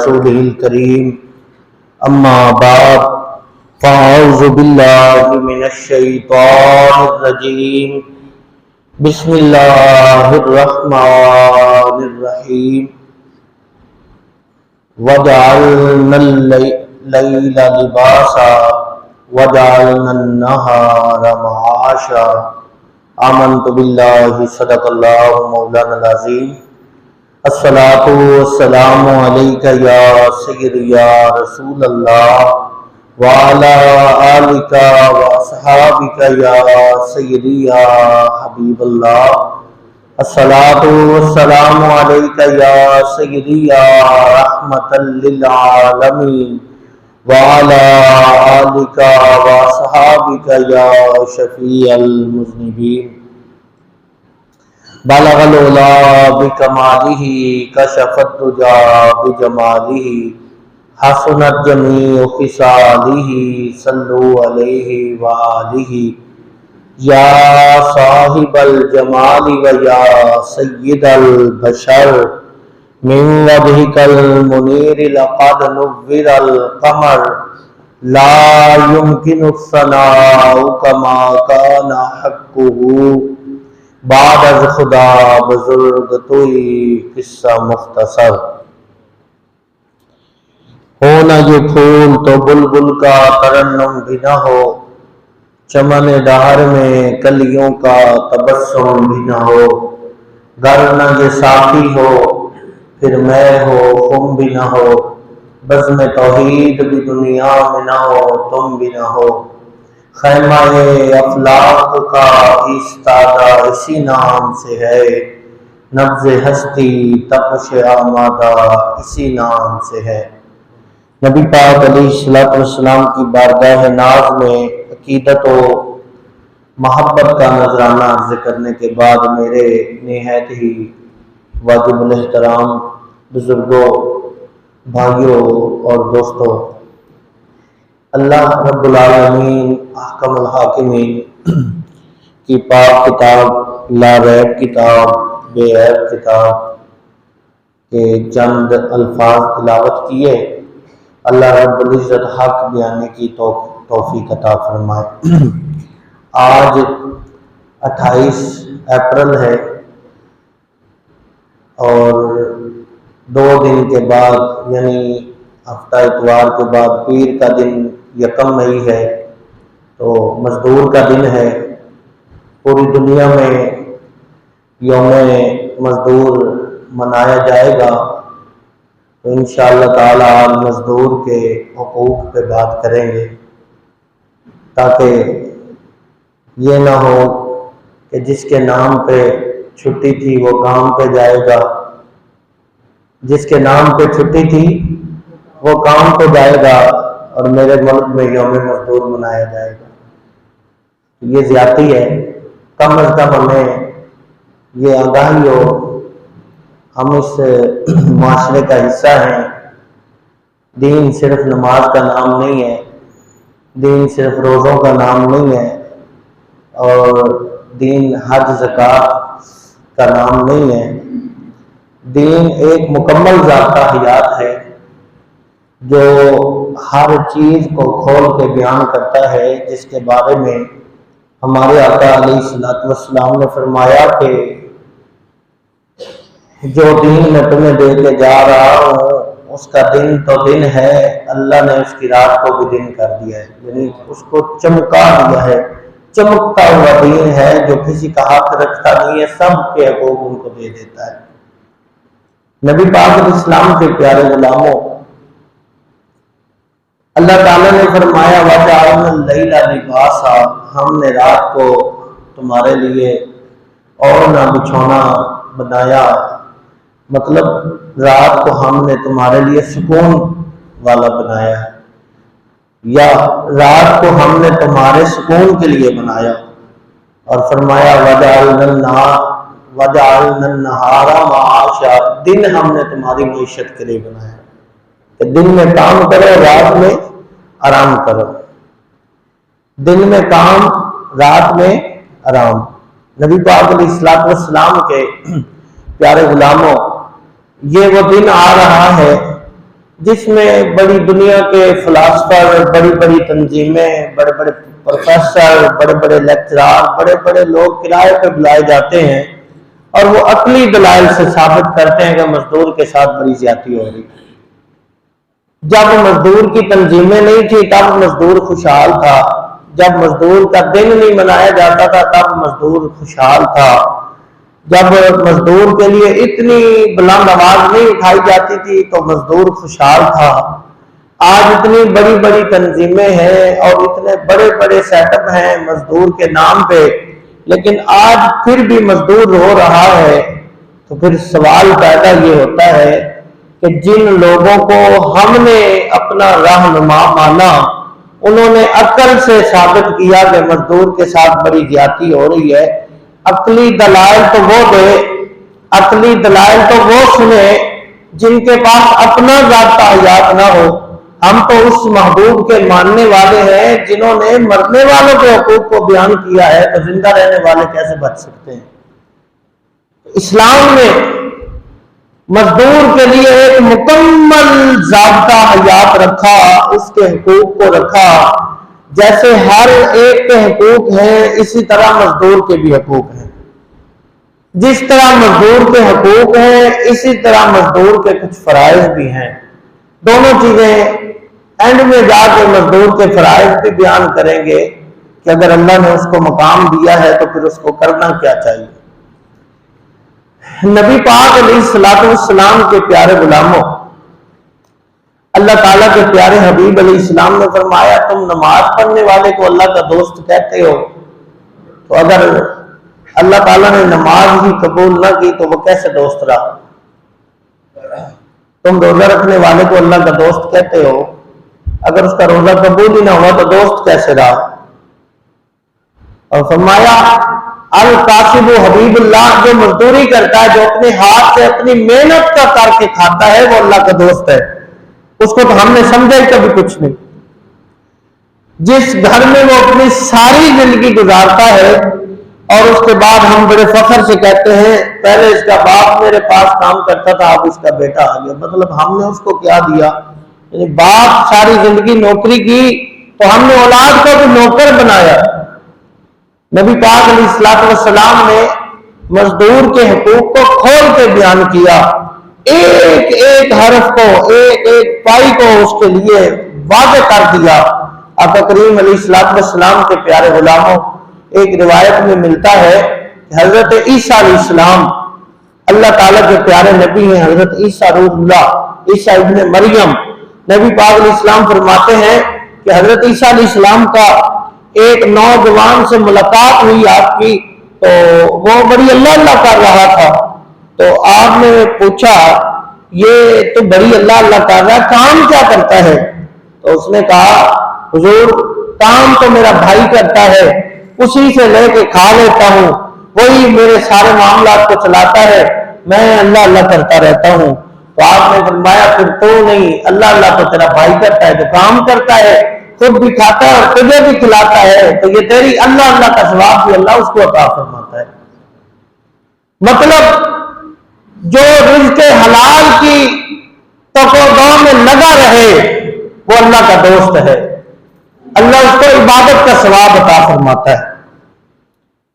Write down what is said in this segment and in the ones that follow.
رسوله الكريم أما بعد فأعوذ بالله من الشيطان الرجيم بسم الله الرحمن الرحيم وجعلنا الليل لباسا وجعلنا النهار معاشا آمنت بالله صدق الله مولانا العظيم الصلاة والسلام عليك يا سيدي يا رسول الله وعلى آلك وأصحابك يا سيدي يا حبيب الله الصلاة والسلام عليك يا سيدي يا رحمة للعالمين وعلى آلك وأصحابك يا شفيع المذنبين بلغ العلا بكماله كشف الدجى بجماله حسنت جميع خصاله صلوا عليه وآله یا صاحب الجمال و یا سید البشر من وجهك المنیر لقد نور القمر لا يمكن الثناء كما كان حقه بعد از خدا بزرگ توئی قصہ مختصر ہو نہ یہ پھول تو بلبل کا ترنم بھی نہ ہو چمن ڈہر میں کلیوں کا تبسم بھی نہ ہو گر نہ یہ ساقی ہو پھر میں ہو خم بھی نہ ہو بزم توحید بھی دنیا میں نہ ہو تم بھی نہ ہو خیمہ افلاق کا ایستادہ اسی نام سے ہے نبض ہستی تپش آمادہ اسی نام سے ہے۔ نبی پاک علیہ السلام کی بارگاہ ناز میں عقیدت و محبت کا نذرانہ عرض کرنے کے بعد میرے نہایت ہی واجب الاحترام بزرگوں، بھائیوں اور دوستوں، اللہ رب العالمین احکم الحاکمین کی پاک کتاب، لا ریب کتاب، بے عیب کتاب کے چند الفاظ تلاوت کیے۔ اللہ رب العزت حق بیانے کی توفیق عطا فرمائے۔ آج 28 اپریل ہے اور 2 دن کے بعد یعنی ہفتہ اتوار کے بعد پیر کا دن 1 مئی ہے، تو مزدور کا دن ہے۔ پوری دنیا میں یوم مزدور منایا جائے گا، تو انشاءاللہ تعالی آج مزدور کے حقوق پہ بات کریں گے، تاکہ یہ نہ ہو کہ جس کے نام پہ چھٹی تھی وہ کام پہ جائے گا، جس کے نام پہ چھٹی تھی وہ کام پہ جائے گا اور میرے ملک میں یوم مزدور منایا جائے گا۔ یہ زیادتی ہے۔ کم از کم ہمیں یہ آگاہی ہو، ہم اس معاشرے کا حصہ ہیں۔ دین صرف نماز کا نام نہیں ہے، دین صرف روزوں کا نام نہیں ہے، اور دین حج زکوٰۃ کا نام نہیں ہے۔ دین ایک مکمل ذائقہ حیات ہے جو ہر چیز کو کھول کے بیان کرتا ہے، جس کے بارے میں ہمارے آقا علیہ السلام نے فرمایا کہ جو دین میں تمہیں دے کے جا رہا ہوں اس کا دن تو دن ہے، اللہ نے اس کی رات کو بھی دن کر دیا ہے، یعنی اس کو چمکا دیا ہے۔ چمکتا ہوا دین ہے جو کسی کا حق رکھتا نہیں ہے، سب کے حقوق ان کو دے دیتا ہے۔ نبی پاک علیہ السلام کے پیارے غلاموں، اللہ تعالیٰ نے فرمایا وَجَعَلْنَا اللَّيْلَ لِبَاسًا، ہم نے رات کو تمہارے لیے اوڑھنا بچھونا بنایا، مطلب رات کو ہم نے تمہارے لیے سکون والا بنایا، یا رات کو ہم نے تمہارے سکون کے لیے بنایا، اور فرمایا وَجَعَلْنَا النَّهَارَ مَعَاشًا، دن ہم نے تمہاری معیشت کے لیے بنایا کہ دن میں کام کرو، رات میں آرام کرو، دن میں کام، رات میں آرام۔ نبی پاک علیہ السلام کے پیارے غلاموں، یہ وہ دن آ رہا ہے جس میں بڑی دنیا کے فلاسفر، بڑی بڑی تنظیمیں، بڑے بڑے پروفیسر، بڑے بڑے لیکچرار، بڑے بڑے لوگ کرائے پہ بلائے جاتے ہیں اور وہ عقلی دلائل سے ثابت کرتے ہیں کہ مزدور کے ساتھ بڑی زیادتی ہو رہی ہے۔ جب مزدور کی تنظیمیں نہیں تھی تب مزدور خوشحال تھا، جب مزدور کا دن نہیں منایا جاتا تھا تب مزدور خوشحال تھا، جب مزدور کے لیے اتنی بلند آواز نہیں اٹھائی جاتی تھی تو مزدور خوشحال تھا۔ آج اتنی بڑی بڑی تنظیمیں ہیں اور اتنے بڑے بڑے سیٹ اپ ہیں مزدور کے نام پہ، لیکن آج پھر بھی مزدور رو رہا ہے۔ تو پھر سوال پیدا یہ ہوتا ہے کہ جن لوگوں کو ہم نے اپنا رہنما مانا، انہوں نے عقل سے ثابت کیا کہ مزدور کے ساتھ بڑی زیادتی ہو رہی ہے، عقلی دلائل تو وہ دے، عقلی دلائل تو وہ سنے جن کے پاس اپنا ذاتہ حیات نہ ہو۔ ہم تو اس محبوب کے ماننے والے ہیں جنہوں نے مرنے والوں کے حقوق کو بیان کیا ہے، تو زندہ رہنے والے کیسے بچ سکتے ہیں؟ اسلام نے مزدور کے لیے ایک مکمل ضابطہ حیات رکھا، اس کے حقوق کو رکھا۔ جیسے ہر ایک کے حقوق ہیں اسی طرح مزدور کے بھی حقوق ہیں، جس طرح مزدور کے حقوق ہیں اسی طرح مزدور کے کچھ فرائض بھی ہیں۔ دونوں چیزیں اینڈ میں جا کے مزدور کے فرائض بھی بیان کریں گے کہ اگر اللہ نے اس کو مقام دیا ہے تو پھر اس کو کرنا کیا چاہیے۔ نبی پاک علیہ الصلوۃ والسلام کے پیارے غلاموں، اللہ تعالیٰ کے پیارے حبیب علیہ السلام نے فرمایا تم نماز پڑھنے والے کو اللہ کا دوست کہتے ہو، تو اگر اللہ تعالیٰ نے نماز ہی قبول نہ کی تو وہ کیسے دوست رہا؟ تم روزہ رکھنے والے کو اللہ کا دوست کہتے ہو، اگر اس کا روزہ قبول ہی نہ ہوا تو دوست کیسے رہا؟ اور فرمایا القاسب حبیب اللہ، جو مزدوری کرتا ہے، جو اپنے ہاتھ سے اپنی محنت کا کر کے کھاتا ہے، وہ اللہ کا دوست ہے۔ اس کو تو ہم نے سمجھا ہی کبھی کچھ نہیں۔ جس گھر میں وہ اپنی ساری زندگی گزارتا ہے اور اس کے بعد ہم بڑے فخر سے کہتے ہیں پہلے اس کا باپ میرے پاس کام کرتا تھا اب اس کا بیٹا آ گیا، مطلب ہم نے اس کو کیا دیا؟ یعنی باپ ساری زندگی نوکری کی تو ہم نے اولاد کو بھی نوکر بنایا۔ نبی پاک علیہ الصلوۃ والسلام نے مزدور کے حقوق کو کھول کے بیان کیا، ایک ایک حرف کو، ایک ایک پائی کو اس کے لیے واضح کر دیا۔ آقا کریم علیہ الصلوۃ والسلام کے پیارے غلاموں، ایک روایت میں ملتا ہے کہ حضرت عیسیٰ علیہ السلام اللہ تعالیٰ کے پیارے نبی ہیں، حضرت عیسیٰ روح اللہ، عیسیٰ ابن مریم، نبی پاک علیہ السلام فرماتے ہیں کہ حضرت عیسیٰ علیہ السلام کا ایک نوجوان سے ملاقات ہوئی آپ کی، تو وہ بڑی اللہ اللہ کر رہا تھا، تو آپ نے پوچھا یہ تو بڑی اللہ اللہ کر رہا ہے، کام کیا کرتا ہے؟ تو اس نے کہا حضور کام تو میرا بھائی کرتا ہے، اسی سے لے کے کھا لیتا ہوں، وہی میرے سارے معاملات کو چلاتا ہے، میں اللہ اللہ کرتا رہتا ہوں۔ تو آپ نے فرمایا پھر تو نہیں، اللہ اللہ تو تیرا بھائی کرتا ہے جو کام کرتا ہے، خود بھی کھاتا ہے اور تجھے بھی کھلاتا ہے، تو یہ تیری اللہ اللہ کا ثواب بھی اللہ اس کو عطا فرماتا ہے۔ مطلب جو رزق حلال کی تقوی میں لگا رہے وہ اللہ کا دوست ہے، اللہ اس کو عبادت کا ثواب عطا فرماتا ہے۔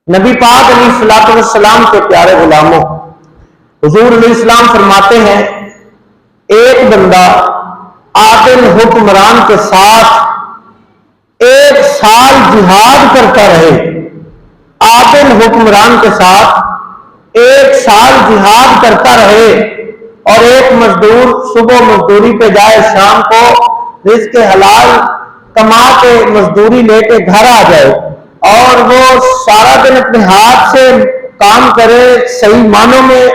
نبی پاک علیہ الصلوۃ والسلام کے پیارے غلاموں، حضور علیہ السلام فرماتے ہیں ایک بندہ عادل حکمران کے ساتھ 1 سال جہاد کرتا رہے، عادل حکمران کے ساتھ 1 سال جہاد کرتا رہے، اور ایک مزدور صبح مزدوری پہ جائے، شام کو رزق حلال کما کے مزدوری لے کے گھر آ جائے، اور وہ سارا دن اپنے ہاتھ سے کام کرے، صحیح معنوں میں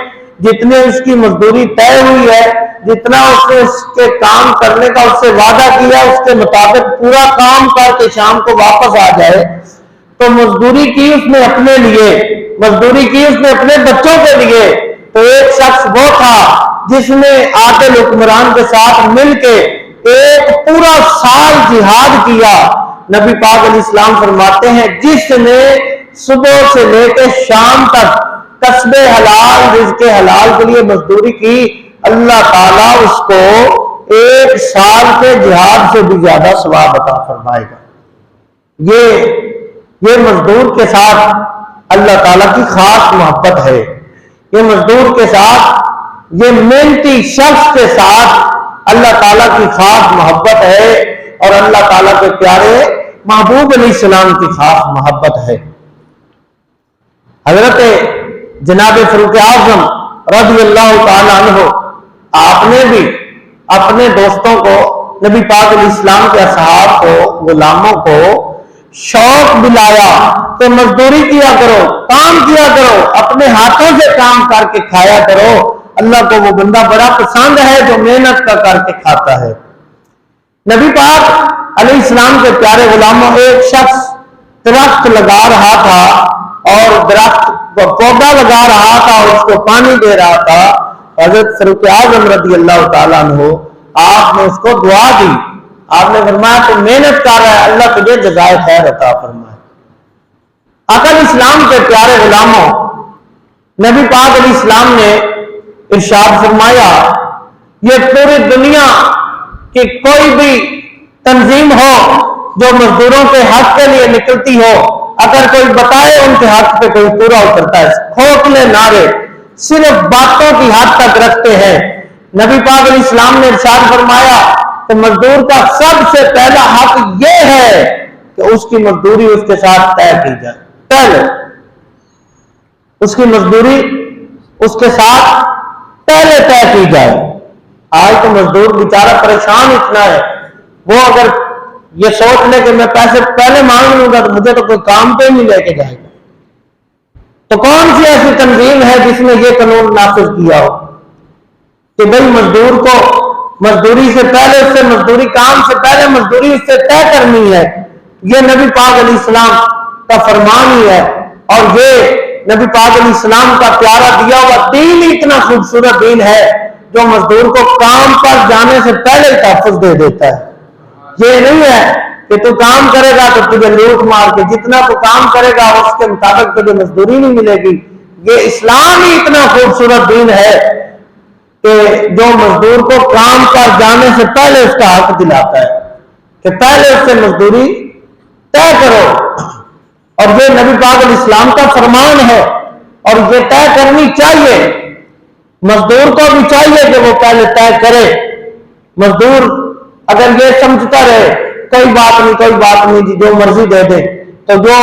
جتنے اس کی مزدوری طے ہوئی ہے، جتنا اس نے اس کے کام کرنے کا اس سے وعدہ کیا اس کے مطابق پورا کام کر کے شام کو واپس آ جائے، تو مزدوری کی اس نے اپنے لیے، مزدوری کی اس نے اپنے بچوں کے لیے۔ تو ایک شخص وہ تھا جس نے عادل حکمران کے ساتھ مل کے 1 پورا سال جہاد کیا۔ نبی پاک علیہ السلام فرماتے ہیں جس نے صبح سے لے کے شام تک کسب حلال رزق حلال کے لیے مزدوری کی، اللہ تعالیٰ اس کو 1 سال کے جہاد سے بھی زیادہ ثواب عطا فرمائے گا۔ یہ مزدور کے ساتھ اللہ تعالیٰ کی خاص محبت ہے۔ یہ مزدور کے ساتھ، یہ محنتی شخص کے ساتھ اللہ تعالیٰ کی خاص محبت ہے، اور اللہ تعالیٰ کے پیارے محبوب علیہ السلام کی خاص محبت ہے۔ حضرت جناب فاروق اعظم رضی اللہ تعالیٰ عنہ، آپ نے بھی اپنے دوستوں کو، نبی پاک علیہ السلام کے اصحاب کو، غلاموں کو شوق دلایا کہ مزدوری کیا کرو، کام کیا کرو، اپنے ہاتھوں سے کام کر کے کھایا کرو، اللہ کو وہ بندہ بڑا پسند ہے جو محنت کا کر کے کھاتا ہے۔ نبی پاک علیہ السلام کے پیارے غلاموں، ایک شخص درخت لگا رہا تھا اور درخت کو پودا لگا رہا تھا اور اس کو پانی دے رہا تھا۔ حضرت فاروق اعظم رضی اللہ تعالیٰ عنہ، آپ نے اس کو دعا دی، آپ نے فرمایا تو محنت کر رہا ہے، اللہ تجھے جزائے خیر عطا فرمائے۔ آقا علیہ السلام کے پیارے غلاموں، نبی پاک علیہ السلام نے ارشاد فرمایا، یہ پوری دنیا کی کوئی بھی تنظیم ہو جو مزدوروں کے حق کے لیے نکلتی ہو، اگر کوئی بتائے ان کے حق پہ کوئی پورا اترتا ہے، کھوکھلے نعرے صرف باتوں کی حد تک رکھتے ہیں۔ نبی پاک علیہ السلام نے ارشاد فرمایا کہ مزدور کا سب سے پہلا حق یہ ہے کہ اس کی مزدوری اس کے ساتھ طے کی جائے، پہلے اس کی مزدوری اس کے ساتھ پہلے طے کی جائے۔ آج تو مزدور بیچارہ پریشان اتنا ہے، وہ اگر یہ سوچ لے کہ میں پیسے پہلے مانگ لوں گا تو مجھے تو کوئی کام پہ نہیں لے کے جائے گا۔ تو کون سی ایسی تنظیم ہے جس نے یہ قانون نافذ کیا ہو کہ بھئی مزدور کو مزدوری سے پہلے، اس سے مزدوری کام سے پہلے مزدوری اس سے طے کرنی ہے؟ یہ نبی پاک علیہ السلام کا فرمان ہی ہے، اور یہ نبی پاک علیہ السلام کا پیارا دیا ہوا دین ہی اتنا خوبصورت دین ہے جو مزدور کو کام پر جانے سے پہلے تحفظ دے دیتا ہے۔ یہ نہیں ہے کہ تو کام کرے گا تو تجھے لوٹ مار کے، جتنا تو کام کرے گا اس کے مطابق تجھے مزدوری نہیں ملے گی۔ یہ اسلام ہی اتنا خوبصورت دین ہے کہ جو مزدور کو کام پر جانے سے پہلے اس کا حق دلاتا ہے کہ پہلے اس سے مزدوری طے کرو، اور یہ نبی پاک علیہ السلام کا فرمان ہے، اور یہ طے کرنی چاہیے۔ مزدور کو بھی چاہیے کہ وہ پہلے طے کرے۔ مزدور اگر یہ سمجھتا رہے کوئی بات نہیں جی جو مرضی دے دے، تو جو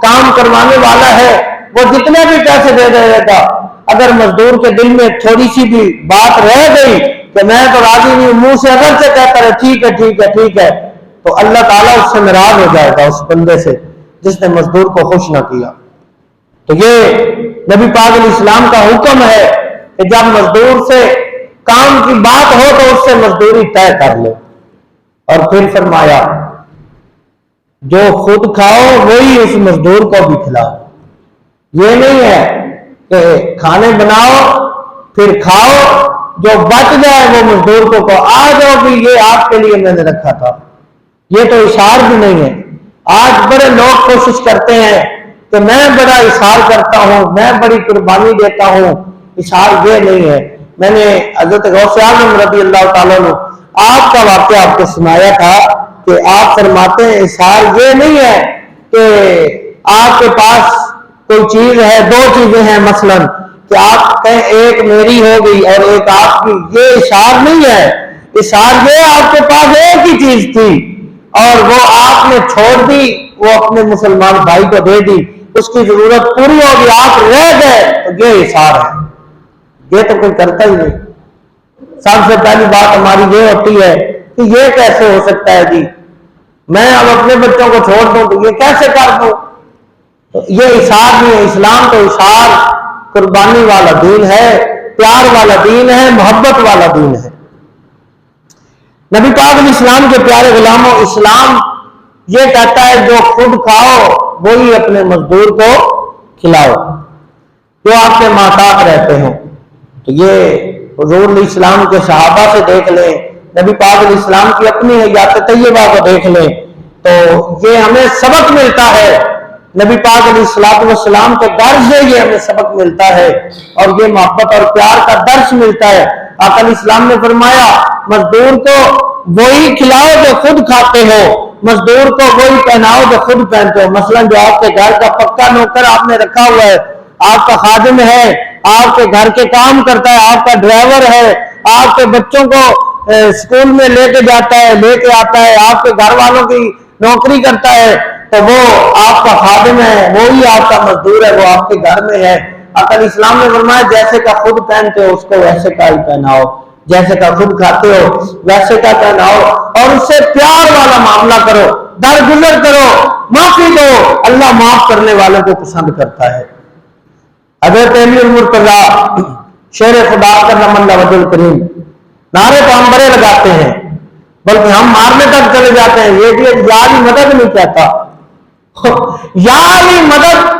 کام کروانے والا ہے وہ جتنے بھی پیسے دے دے گا، اگر مزدور کے دل میں تھوڑی سی بھی بات رہ گئی کہ میں تو راضی نہیں ہوں، منہ سے اگر سے کہتا رہے ٹھیک ہے، تو اللہ تعالیٰ اس سے ناراض ہو جائے گا، اس بندے سے جس نے مزدور کو خوش نہ کیا۔ تو یہ نبی پاک علیہ السلام کا حکم ہے کہ جب مزدور سے کام کی بات ہو تو اس سے مزدوری طے کر لے۔ اور پھر فرمایا جو خود کھاؤ وہی اس مزدور کو بھی کھلاؤ۔ یہ نہیں ہے کہ کھانے بناؤ پھر کھاؤ، جو بچ جائے وہ مزدور کو کہو آ جاؤ بھی یہ آپ کے لیے میں نے رکھا تھا۔ یہ تو اشار بھی نہیں ہے۔ آج بڑے لوگ کوشش کرتے ہیں کہ میں بڑا اشار کرتا ہوں، میں بڑی قربانی دیتا ہوں۔ اشار یہ نہیں ہے۔ میں نے حضرت غوث اعظم رضی اللہ تعالیٰ عنہ آپ کا واقعہ آپ کو سنایا تھا کہ آپ فرماتے ہیں اشار یہ نہیں ہے کہ آپ کے پاس کوئی چیز ہے، دو چیزیں ہیں مثلا کہ آپ کہیں ایک میری ہو گئی اور ایک آپ کی، یہ اشار نہیں ہے۔ اشار یہ آپ کے پاس ایک ہی چیز تھی اور وہ آپ نے چھوڑ دی، وہ اپنے مسلمان بھائی کو دے دی، اس کی ضرورت پوری ہوگی، آپ رہ گئے، تو یہ اشار ہے۔ یہ تو کوئی کرتا ہی نہیں۔ سب سے پہلی بات ہماری یہ ہوتی ہے کہ یہ کیسے ہو سکتا ہے جی، میں اب اپنے بچوں کو چھوڑ دوں تو یہ کیسے کر دوں؟ تو یہ اشار نہیں ہے۔ اسلام تو اشار قربانی والا دین ہے، پیار والا دین ہے، محبت والا دین ہے۔ نبی پاک علیہ السلام کے پیارے غلاموں، اسلام یہ کہتا ہے جو خود کھاؤ وہی اپنے مزدور کو کھلاؤ جو آپ کے محتاج رہتے ہیں۔ تو یہ حضور علیہ السلام کے صحابہ سے دیکھ لیں، نبی پاک علیہ السلام کی اپنی حیات طیبہ کو دیکھ لیں تو یہ ہمیں سبق ملتا ہے۔ نبی پاک علیہ السلام کے در سے یہ ہمیں سبق ملتا ہے اور یہ محبت اور پیار کا درس ملتا ہے۔ آقا علیہ السلام نے فرمایا مزدور کو وہی کھلاؤ جو خود کھاتے ہو، مزدور کو وہی پہناؤ جو خود پہنتے ہو۔ مثلا جو آپ کے گھر کا پکا نوکر آپ نے رکھا ہوا ہے، آپ کا خادم ہے، آپ کے گھر کے کام کرتا ہے، آپ کا ڈرائیور ہے، آپ کے بچوں کو اسکول میں لے کے جاتا ہے، لے کے آتا ہے، آپ کے گھر والوں کی نوکری کرتا ہے، تو وہ آپ کا خادم ہے، وہی آپ کا مزدور ہے، وہ آپ کے گھر میں ہے۔ عقل اسلام نے فرمایا جیسے کا خود پہنتے ہو اس کو ویسے کا ہی پہناؤ، جیسے کا خود کھاتے ہو ویسے کا پہناؤ، اور اس سے پیار والا معاملہ کرو، درگزر کرو، معافی دو، اللہ معاف کرنے والوں کو پسند کرتا ہے۔ حضرت علی المرتضیٰ شیر خدا کرم اللہ وجہ الکریم، نعرے تو ہم بڑے لگاتے ہیں بلکہ ہم مارنے تک چلے جاتے ہیں، یہ بھی یا علی مدد نہیں کہتا، یا علی مدد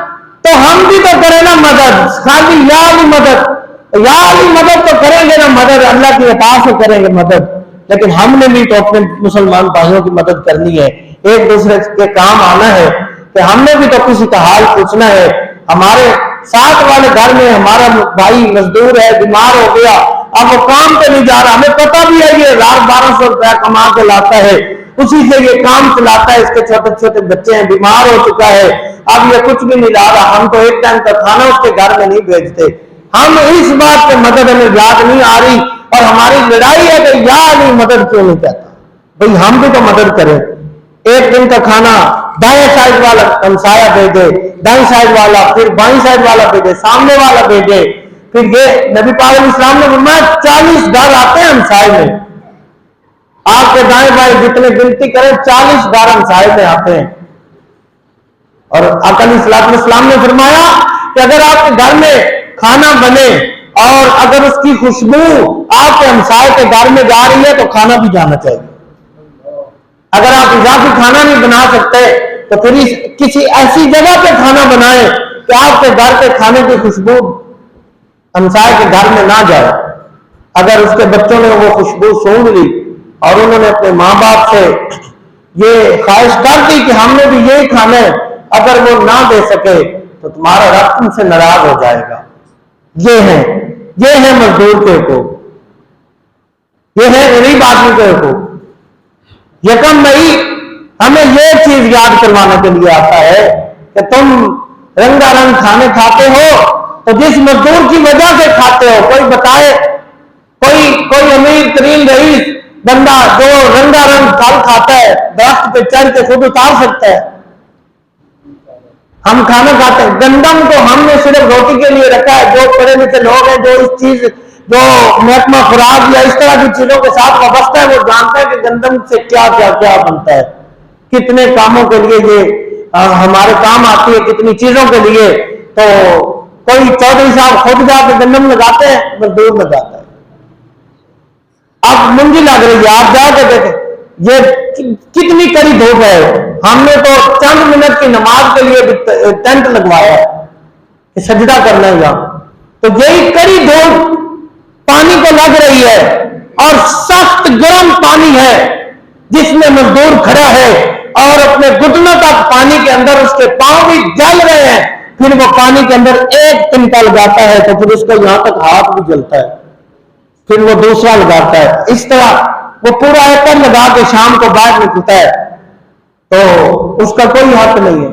تو ہم بھی تو کریں نا مدد، خالی یا علی مدد، یا علی مدد تو کریں گے نا مدد، اللہ کی عطا سے کریں گے مدد، لیکن ہم نے بھی تو اپنے مسلمان بھائیوں کی مدد کرنی ہے، ایک دوسرے کے کام آنا ہے، کہ ہم نے بھی تو کسی کا حال پوچھنا ہے۔ ہمارے ساتھ والے گھر میں ہمارا بھائی مزدور ہے، بیمار ہو گیا، اب وہ کام پہ نہیں جا رہا، ہمیں پتہ بھی ہے یہ 1200 روپیہ کما کے لاتا ہے، اسی سے یہ کام چلاتا ہے، اس کے چھوٹے چھوٹے بچے ہیں، بیمار ہو چکا ہے، اب یہ کچھ بھی نہیں لا رہا، ہم تو ایک ٹائم کا کھانا اس کے گھر میں نہیں بھیجتے، ہم اس بات پہ مدد ہمیں یاد نہیں آ رہی، اور ہماری لڑائی ہے کہ یا علی مدد کیوں نہیں کہتا، بھئی ہم بھی تو مدد کریں، ایک دن کا کھانا دائیں سائڈ والا ہمسایہ بھیجے، دائیں سائڈ والا، پھر بائیں سائڈ والا بھیجے، سامنے والا بھیجے، پھر یہ نبی پاک علیہ السلام نے فرمایا 40 گھر آتے ہیں ہمسائے میں، آپ کے دائیں بائیں جتنے گنتی کریں 40 گھر ہمسائے میں آتے ہیں، اور آقا علیہ السلام نے فرمایا کہ اگر آپ کے گھر میں کھانا بنے اور اگر اس کی خوشبو آپ کے ہمسائے کے گھر میں جا رہی ہے تو کھانا بھی جانا چاہیے، اگر آپ اضافی کھانا نہیں بنا سکتے تو پھر کسی ایسی جگہ پہ کھانا بنائیں کہ آپ کے گھر کے کھانے کی خوشبو ہمسائے کے گھر میں نہ جائے۔ اگر اس کے بچوں نے وہ خوشبو سونگھ لی اور انہوں نے اپنے ماں باپ سے یہ خواہش کر دی کہ ہم نے بھی یہی کھانا ہے، اگر وہ نہ دے سکے تو تمہارا رب تم سے ناراض ہو جائے گا۔ یہ ہے مزدور کے حقوق، یہ ہے غریب آدمی کے حقوق۔ یکم مئی ہمیں یہ چیز یاد کروانے کے لیے آتا ہے کہ تم رنگا رنگ کھانے کھاتے ہو تو جس مزدور کی وجہ سے کھاتے ہو، کوئی بتائے، کوئی امیر ترین رئیس بندہ جو رنگا رنگ پھل کھاتا ہے درخت پہ چڑھ کے خود اتار سکتا ہے؟ ہم کھانا کھاتے ہیں، گندم کو ہم نے صرف روٹی کے لیے رکھا ہے، جو پڑھے لکھے لوگ ہیں جو اس چیز جو محکمہ خوراک یا اس طرح کی چیزوں کے ساتھ وابستہ ہے وہ جانتا ہے کہ گندم سے کیا کیا کیا بنتا ہے، کتنے کاموں کے لیے یہ ہمارے کام آتی ہے، کتنی چیزوں کے لیے۔ تو کوئی چودھری صاحب خود جا کے گندم لگاتے ہیں، مزدور لگاتا ہے، اب منجی لگ رہی ہے، آپ جا کے دیکھیں یہ کتنی کڑی دھوپ ہے، ہم نے تو چند منٹ کی نماز کے لیے ٹینٹ لگوایا ہے کہ سجدہ کرنا ہے یہاں، تو یہی کڑی دھوپ پانی کو لگ رہی ہے اور سخت گرم پانی ہے جس میں مزدور کھڑا ہے اور اپنے گھٹنوں تک پانی کے اندر اس کے پاؤں بھی جل رہے ہیں، پھر وہ پانی کے اندر ایک تنکا لگاتا ہے تو پھر اس کو یہاں تک ہاتھ بھی جلتا ہے، پھر وہ دوسرا لگاتا ہے، اس طرح وہ پورا ایکڑ لگا کے شام کو باہر نکلتا ہے، تو اس کا کوئی حق نہیں ہے،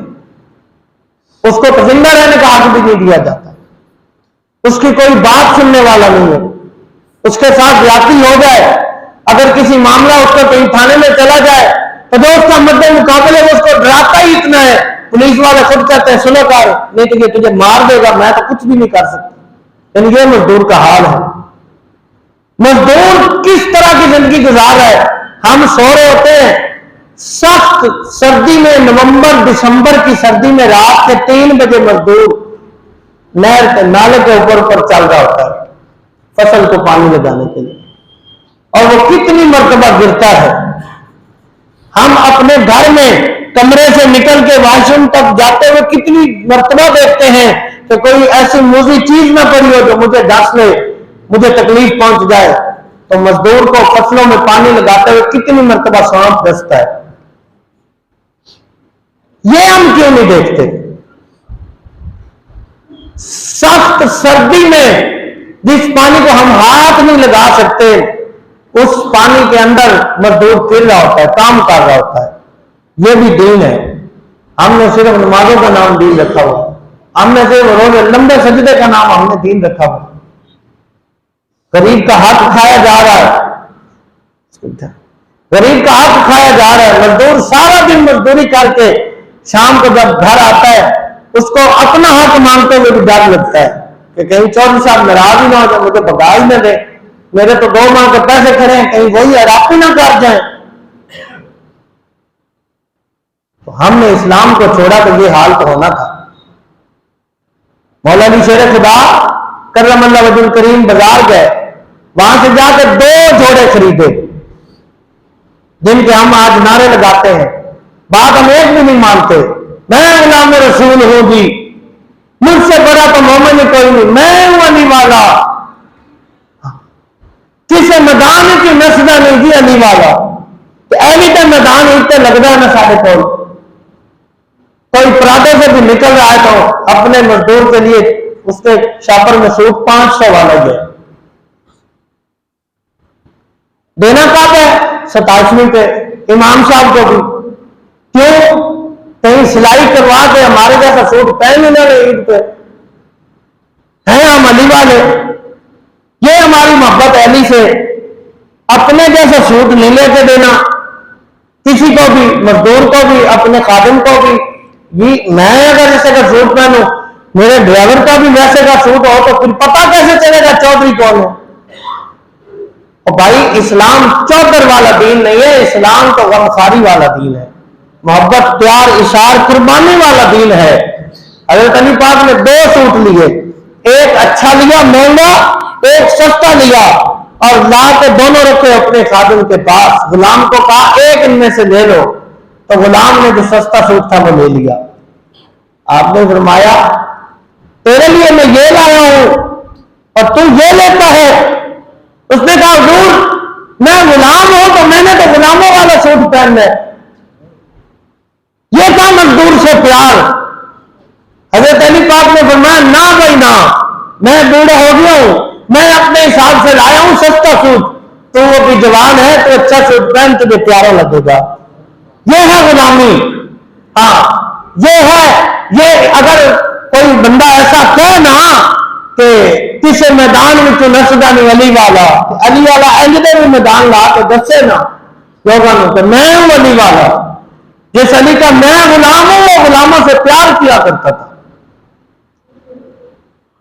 اس کو تو زندہ رہنے کا حق بھی نہیں دیا جاتا، اس کی کوئی بات سننے والا نہیں ہے، اس کے ساتھ زیادتی ہو جائے، اگر کسی معاملہ اس کو کہیں تھانے میں چلا جائے تو جو اس کا مد مقابلے میں اس کو ڈراتا ہی اتنا ہے، پولیس والے خود کہتے ہیں سنو کار نہیں تو یہ تجھے مار دے گا، میں تو کچھ بھی نہیں کر سکتا۔ یعنی یہ مزدور کا حال ہے، مزدور کس طرح کی زندگی گزار رہا ہے۔ ہم سو رہے ہوتے ہیں سخت سردی میں، نومبر دسمبر کی سردی میں رات کے 3 بجے مزدور نہر کے نالے کے اوپر چل رہا ہوتا ہے فصل کو پانی لگانے کے لیے، اور وہ کتنی مرتبہ گرتا ہے۔ ہم اپنے گھر میں کمرے سے نکل کے واش روم تک جاتے ہوئے کتنی مرتبہ دیکھتے ہیں کہ کوئی ایسی موذی چیز نہ پڑی ہو جو مجھے ڈس لے، مجھے تکلیف پہنچ جائے، تو مزدور کو فصلوں میں پانی لگاتے ہوئے کتنی مرتبہ سانپ ڈستا ہے۔ یہ ہم کیوں نہیں دیکھتے؟ سخت سردی میں جس پانی کو ہم ہاتھ نہیں لگا سکتے، اس پانی کے اندر مزدور پھر رہا ہوتا ہے، کام کر رہا ہوتا ہے. یہ بھی دین ہے. ہم نے صرف نمازوں کا نام دین رکھا ہوا، ہم نے صرف روز لمبے سجدے کا نام ہم نے دین رکھا ہوا. غریب کا حق کھایا جا رہا ہے، غریب کا حق کھایا جا رہا ہے. مزدور سارا دن مزدوری کر کے شام کو جب گھر آتا ہے اس کو اپنا حق مانگتے ہوئے بھی ڈر لگتا ہے کہ کہیں چودھری صاحب ناراض ہی نہ ہو جائے، مجھے بگا ہی نہ دے، میرے تو 2 ماہ کے پیسے کھڑے ہیں، کہیں وہی عراق ہی نہ کر جائیں. تو ہم نے اسلام کو چھوڑا تو یہ حال تو ہونا تھا. مولا علی شیر خدا کرم اللہ وجہ الکریم بازار گئے، وہاں سے جا کے 2 جوڑے خریدے جن کے ہم آج نعرے لگاتے ہیں. بات ہم ایک بھی نہیں مانتے. میں غلام رسول ہوں جی، مجھ سے بڑا تو مومن کوئی نہیں، میں ہوں علی والا، کسی میدان کی نسدہ نہیں جی علی والا. تو ایلی تے میدان اتنے لگتا ہے نا سارے کو، کوئی پرادے سے بھی نکل رہا ہے تو اپنے مزدور کے لیے اس کے شاپر میں سوٹ 500 والا ہے، دینا کب ہے 27ویں پہ امام صاحب کو بھی. کیوں؟ کہیں سلائی کروا کے ہمارے جیسا سوٹ پہن لینا عید پہ. ہیں ہم علی والے، یہ ہماری محبت علی سے. اپنے جیسا سوٹ نہیں لے کے دینا کسی کو بھی، مزدور کو بھی، اپنے خادم کو بھی. میں اگر ایسے کا سوٹ پہنوں، میرے ڈرائیور کا بھی ویسے کا سوٹ ہو تو پھر پتہ کیسے چلے گا چودھری کون ہے؟ اور بھائی اسلام چودھر والا دین نہیں ہے، اسلام تو غمخواری والا دین ہے، محبت پیار اشار قربانی والا دین ہے. حضرت علی پاک نے 2 سوٹ لیے، ایک اچھا لیا مہنگا، ایک سستا لیا، اور لا کے دونوں رکھے اپنے خادم کے پاس. غلام کو کہا ایک ان میں سے لے لو، تو غلام نے جو سستا سوٹ تھا وہ لے لیا. آپ نے فرمایا تیرے لیے میں یہ لایا ہوں اور تو یہ لیتا ہے. اس نے کہا حضور میں غلام ہوں تو میں نے تو غلاموں والا سوٹ پہننا ہے. یہ تھا مزدور سے پیار. حضرت علی پاک نے فرمایا نہ بھائی نہ، میں بوڑھا ہو گیا ہوں، میں اپنے حساب سے لایا ہوں سستا سوٹ، تو وہ بھی جوان ہے تو اچھا سوٹ پہن تجھے پیارا لگے گا. یہ ہے غلامی. ہاں یہ ہے. یہ اگر کوئی بندہ ایسا کہے نا کہ کسی میدان میں تو نسدہ نہیں علی والا، علی والا ایجدے بھی میدان لا کے دسے نا لوگوں نے کہ میں ہوں علی والا. جس علی کا میں غلام ہوں وہ غلاموں سے پیار کیا کرتا تھا.